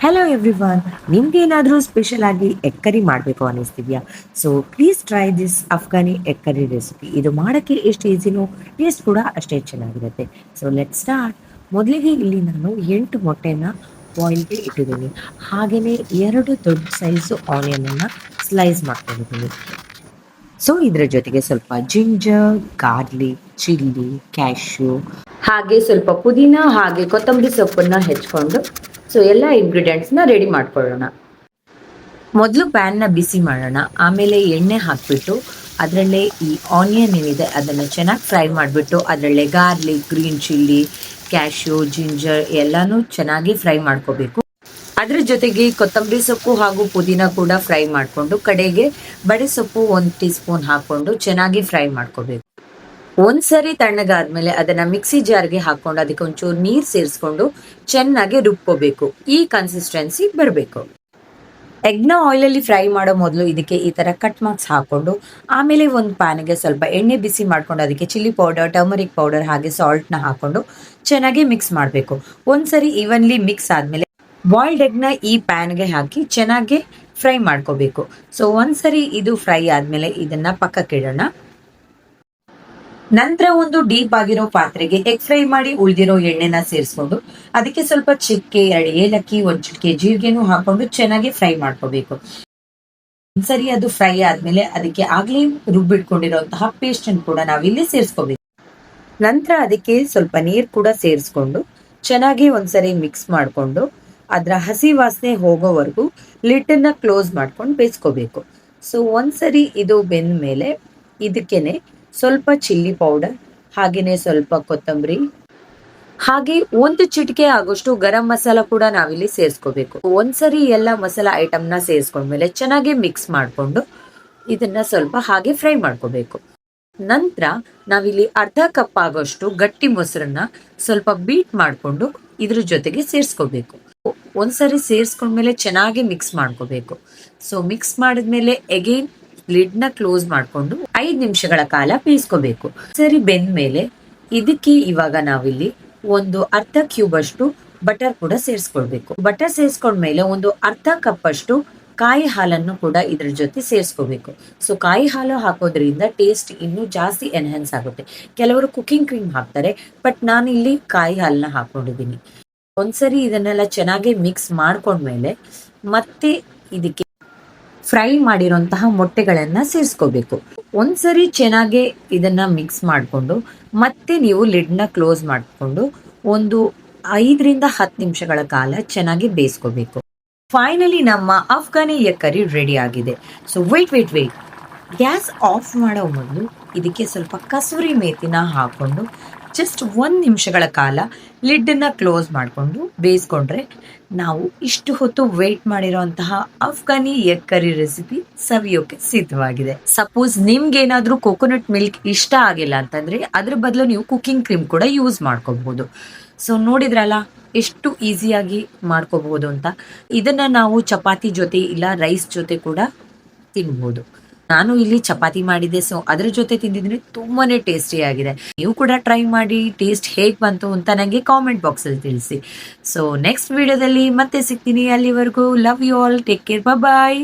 Hello everyone, ನಿಮ್ಗೇನಾದರೂ special ಆಗಿ egg curry ಮಾಡಬೇಕು ಅನ್ನಿಸ್ತಿದ್ಯಾ? So please try this Afghani egg curry recipe. ಇದು ಮಾಡೋಕ್ಕೆ ಎಷ್ಟು ಈಸಿನೋ ಟೇಸ್ಟ್ ಕೂಡ ಅಷ್ಟೇ ಚೆನ್ನಾಗಿರುತ್ತೆ. So let start. ಮೊದಲಿಗೆ ಇಲ್ಲಿ ನಾನು 8 ಮೊಟ್ಟೆನ ಬಾಯ್ಲ್ಗೆ ಇಟ್ಟಿದ್ದೀನಿ. ಹಾಗೆಯೇ 2 ದೊಡ್ಡ ಸೈಜು ಆನಿಯನನ್ನು ಸ್ಲೈಸ್ ಮಾಡ್ಕೊಂಡಿದ್ದೀನಿ. ಸೊ ಇದರ ಜೊತೆಗೆ ಸ್ವಲ್ಪ ಜಿಂಜರ್, ಗಾರ್ಲಿಕ್, ಚಿಲ್ಲಿ, ಕ್ಯಾಶ್ಯೂ, ಹಾಗೆ ಸ್ವಲ್ಪ ಪುದೀನ ಹಾಗೆ ಕೊತ್ತಂಬರಿ ಸೊಪ್ಪನ್ನ ಹೆಚ್ಕೊಂಡು ಎಲ್ಲ ಇಂಗ್ರೀಡಿಯೆಂಟ್ಸ್ನ ರೆಡಿ ಮಾಡ್ಕೊಳ್ಳೋಣ. ಮೊದಲು ಪ್ಯಾನ್ನ ಬಿಸಿ ಮಾಡೋಣ. ಆಮೇಲೆ ಎಣ್ಣೆ ಹಾಕಿಬಿಟ್ಟು ಅದರಲ್ಲೇ ಈ ಆನಿಯನ್ ಏನಿದೆ ಅದನ್ನು ಚೆನ್ನಾಗಿ ಫ್ರೈ ಮಾಡಿಬಿಟ್ಟು ಅದರಲ್ಲೇ garlic, green chilli, cashew, ginger ಎಲ್ಲನೂ ಚೆನ್ನಾಗಿ ಫ್ರೈ ಮಾಡ್ಕೋಬೇಕು. ಅದ್ರ ಜೊತೆಗೆ ಕೊತ್ತಂಬರಿ ಸೊಪ್ಪು ಹಾಗೂ ಪುದೀನ ಕೂಡ ಫ್ರೈ ಮಾಡಿಕೊಂಡು ಕಡೆಗೆ ಬಡೆ ಸೊಪ್ಪು 1 ಟೀ ಸ್ಪೂನ್ ಹಾಕ್ಕೊಂಡು ಚೆನ್ನಾಗಿ ಫ್ರೈ ಮಾಡ್ಕೋಬೇಕು. ಒಂದ್ಸರಿ ತಣ್ಣಗಾದ್ಮೇಲೆ ಅದನ್ನ ಮಿಕ್ಸಿ ಜಾರ್ಗೆ ಹಾಕೊಂಡು ಅದಕ್ಕೆ ಒಂಚೂರು ನೀರು ಸೇರಿಸ್ಕೊಂಡು ಚೆನ್ನಾಗಿ ರುಬ್ಕೋಬೇಕು. ಈ ಕನ್ಸಿಸ್ಟೆನ್ಸಿ ಬರಬೇಕು. ಎಗ್ನ ಆಯಿಲಲ್ಲಿ ಫ್ರೈ ಮಾಡೋ ಮೊದಲು ಇದಕ್ಕೆ ಈ ಥರ ಕಟ್ ಮಾರ್ಕ್ಸ್ ಹಾಕ್ಕೊಂಡು ಆಮೇಲೆ ಒಂದು ಪ್ಯಾನ್ಗೆ ಸ್ವಲ್ಪ ಎಣ್ಣೆ ಬಿಸಿ ಮಾಡ್ಕೊಂಡು ಅದಕ್ಕೆ ಚಿಲ್ಲಿ ಪೌಡರ್, ಟರ್ಮರಿಕ್ ಪೌಡರ್ ಹಾಗೆ ಸಾಲ್ಟ್ನ ಹಾಕ್ಕೊಂಡು ಚೆನ್ನಾಗಿ ಮಿಕ್ಸ್ ಮಾಡಬೇಕು. ಒಂದ್ಸರಿ ಈವನ್ಲಿ ಮಿಕ್ಸ್ ಆದಮೇಲೆ ಬಾಯ್ಲ್ಡ್ ಎಗ್ನ ಈ ಪ್ಯಾನ್ಗೆ ಹಾಕಿ ಚೆನ್ನಾಗಿ ಫ್ರೈ ಮಾಡ್ಕೋಬೇಕು. ಸೊ ಒಂದ್ಸರಿ ಇದು ಫ್ರೈ ಆದಮೇಲೆ ಇದನ್ನ ಪಕ್ಕಕ್ಕಿಡೋಣ. ನಂತರ ಒಂದು ಡೀಪ್ ಆಗಿರೋ ಪಾತ್ರೆಗೆ ಎಗ್ ಫ್ರೈ ಮಾಡಿ ಉಳಿದಿರೋ ಎಣ್ಣೆನ ಸೇರಿಸ್ಕೊಂಡು ಅದಕ್ಕೆ ಸ್ವಲ್ಪ ಚಕ್ಕೆ, 2 ಏಲಕ್ಕಿ, 1 ಚಿಟಿಕೆ ಜೀರಿಗೆನೂ ಹಾಕೊಂಡು ಚೆನ್ನಾಗಿ ಫ್ರೈ ಮಾಡ್ಕೋಬೇಕು. ಸರಿ ಅದು ಫ್ರೈ ಆದ್ಮೇಲೆ ಅದಕ್ಕೆ ಆಗ್ಲೇ ರುಬ್ಬಿಟ್ಕೊಂಡಿರುವಂತಹ ಪೇಸ್ಟ್ ಅನ್ನು ಕೂಡ ನಾವಿಲ್ಲಿ ಸೇರಿಸ್ಕೋಬೇಕು. ನಂತರ ಅದಕ್ಕೆ ಸ್ವಲ್ಪ ನೀರು ಕೂಡ ಸೇರಿಸ್ಕೊಂಡು ಚೆನ್ನಾಗಿ ಒಂದ್ಸರಿ ಮಿಕ್ಸ್ ಮಾಡಿಕೊಂಡು ಅದರ ಹಸಿ ವಾಸನೆ ಹೋಗೋವರೆಗೂ ಲಿಡ್ಡನ್ನ ಕ್ಲೋಸ್ ಮಾಡ್ಕೊಂಡು ಬೇಯಿಸ್ಕೋಬೇಕು. ಸೊ ಒಂದ್ಸರಿ ಇದು ಬೆಂದ ಮೇಲೆ ಇದಕ್ಕೇನೆ ಸ್ವಲ್ಪ ಚಿಲ್ಲಿ ಪೌಡರ್ ಹಾಗೆಯೇ ಸ್ವಲ್ಪ ಕೊತ್ತಂಬರಿ ಹಾಗೆ 1 ಚಿಟಿಕೆ ಆಗೋಷ್ಟು ಗರಂ ಮಸಾಲ ಕೂಡ ನಾವಿಲ್ಲಿ ಸೇರಿಸ್ಕೋಬೇಕು. ಒಂದ್ಸರಿ ಎಲ್ಲ ಮಸಾಲ ಐಟಮ್ನ ಸೇರಿಸ್ಕೊಂಡ್ಮೇಲೆ ಚೆನ್ನಾಗಿ ಮಿಕ್ಸ್ ಮಾಡಿಕೊಂಡು ಇದನ್ನ ಸ್ವಲ್ಪ ಹಾಗೆ ಫ್ರೈ ಮಾಡ್ಕೋಬೇಕು. ನಂತರ ನಾವಿಲ್ಲಿ ಅರ್ಧ ಕಪ್ ಆಗೋಷ್ಟು ಗಟ್ಟಿ ಮೊಸರನ್ನ ಸ್ವಲ್ಪ ಬೀಟ್ ಮಾಡಿಕೊಂಡು ಇದ್ರ ಜೊತೆಗೆ ಸೇರಿಸ್ಕೋಬೇಕು. ಒಂದ್ಸರಿ ಸೇರಿಸ್ಕೊಂಡ್ಮೇಲೆ ಚೆನ್ನಾಗಿ ಮಿಕ್ಸ್ ಮಾಡ್ಕೋಬೇಕು. ಸೊ ಮಿಕ್ಸ್ ಮಾಡಿದ್ಮೇಲೆ ಅಗೈನ್ ಲಿಡ್ನ ಕ್ಲೋಸ್ ಮಾಡಿಕೊಂಡು 5 ನಿಮಿಷಗಳ ಕಾಲ ಬೇಯಿಸ್ಕೋಬೇಕು. ಸರಿ ಬೆಂದ ಮೇಲೆ ಇದಕ್ಕೆ ಇವಾಗ ನಾವಿಲ್ಲಿ ಒಂದು ಅರ್ಧ ಕ್ಯೂಬ್ ಅಷ್ಟು ಬಟರ್ ಕೂಡ ಸೇರಿಸ್ಕೊಳ್ಬೇಕು. ಬಟರ್ ಸೇರಿಸ್ಕೊಂಡ್ಮೇಲೆ ಒಂದು ಅರ್ಧ ಕಪ್ ಅಷ್ಟು ಕಾಯಿ ಹಾಲನ್ನು ಕೂಡ ಇದ್ರ ಜೊತೆ ಸೇರಿಸ್ಕೋಬೇಕು. ಸೊ ಕಾಯಿ ಹಾಲು ಹಾಕೋದ್ರಿಂದ ಟೇಸ್ಟ್ ಇನ್ನೂ ಜಾಸ್ತಿ ಎನ್ಹೆನ್ಸ್ ಆಗುತ್ತೆ. ಕೆಲವರು ಕುಕಿಂಗ್ ಕ್ರೀಮ್ ಹಾಕ್ತಾರೆ, ಬಟ್ ನಾನು ಇಲ್ಲಿ ಕಾಯಿ ಹಾಲನ್ನ ಹಾಕೊಂಡಿದ್ದೀನಿ. ಒಂದ್ಸರಿ ಇದನ್ನೆಲ್ಲ ಚೆನ್ನಾಗಿ ಮಿಕ್ಸ್ ಮಾಡ್ಕೊಂಡ್ಮೇಲೆ ಮತ್ತೆ ಇದಕ್ಕೆ ಫ್ರೈ ಮಾಡಿರೋಂತಹ ಮೊಟ್ಟೆಗಳನ್ನ ಸೇರಿಸ್ಕೋಬೇಕು. ಒಂದ್ಸರಿ ಚೆನ್ನಾಗಿ ಇದನ್ನ ಮಿಕ್ಸ್ ಮಾಡಿಕೊಂಡು ಮತ್ತೆ ನೀವು ಲಿಡ್ನ ಕ್ಲೋಸ್ ಮಾಡಿಕೊಂಡು ಒಂದು 5ರಿಂದ 10 ನಿಮಿಷಗಳ ಕಾಲ ಚೆನ್ನಾಗಿ ಬೇಯಿಸ್ಕೋಬೇಕು. ಫೈನಲಿ ನಮ್ಮ ಅಫ್ಘಾನಿ ಎಗ್ ಕರಿ ರೆಡಿ ಆಗಿದೆ. ಸೊ ವೇಟ್ ಗ್ಯಾಸ್ ಆಫ್ ಮಾಡೋ ಮೊದಲು ಇದಕ್ಕೆ ಸ್ವಲ್ಪ ಕಸೂರಿ ಮೇಥಿನ ಹಾಕೊಂಡು ಜಸ್ಟ್ 1 ನಿಮಿಷಗಳ ಕಾಲ ಲಿಡ್ಡನ್ನ ಕ್ಲೋಸ್ ಮಾಡಿಕೊಂಡು ಬೇಯಿಸ್ಕೊಂಡ್ರೆ ನಾವು ಇಷ್ಟು ಹೊತ್ತು ವೇಟ್ ಮಾಡಿರೋಂತಹ ಅಫ್ಘಾನಿ ಎಗ್ ಕರಿ ರೆಸಿಪಿ ಸವಿಯೋಕೆ ಸಿದ್ಧವಾಗಿದೆ. ಸಪೋಸ್ ನಿಮ್ಗೇನಾದ್ರೂ ಕೋಕೋನಟ್ ಮಿಲ್ಕ್ ಇಷ್ಟ ಆಗಿಲ್ಲ ಅಂತಂದ್ರೆ ಅದ್ರ ಬದಲು ನೀವು ಕುಕಿಂಗ್ ಕ್ರೀಮ್ ಕೂಡ ಯೂಸ್ ಮಾಡ್ಕೋಬಹುದು. ಸೊ ನೋಡಿದ್ರಲ್ಲ ಎಷ್ಟು ಈಸಿಯಾಗಿ ಮಾಡ್ಕೋಬಹುದು ಅಂತ. ಇದನ್ನ ನಾವು ಚಪಾತಿ ಜೊತೆ ಇಲ್ಲ ರೈಸ್ ಜೊತೆ ಕೂಡ ತಿನ್ಬಹುದು. ನಾನು ಇಲ್ಲಿ ಚಪಾತಿ ಮಾಡಿದ್ದೆ, ಸೊ ಅದ್ರ ಜೊತೆ ತಿಂದಿದ್ರೆ ತುಂಬಾನೇ ಟೇಸ್ಟಿ ಆಗಿದೆ. ನೀವು ಕೂಡ ಟ್ರೈ ಮಾಡಿ ಟೇಸ್ಟ್ ಹೇಗ್ ಬಂತು ಅಂತ ನನಗೆ ಕಾಮೆಂಟ್ ಬಾಕ್ಸ್ ಅಲ್ಲಿ ತಿಳಿಸಿ. ಸೊ ನೆಕ್ಸ್ಟ್ ವಿಡಿಯೋದಲ್ಲಿ ಮತ್ತೆ ಸಿಗ್ತೀನಿ. ಅಲ್ಲಿವರೆಗೂ love you all, take care, bye.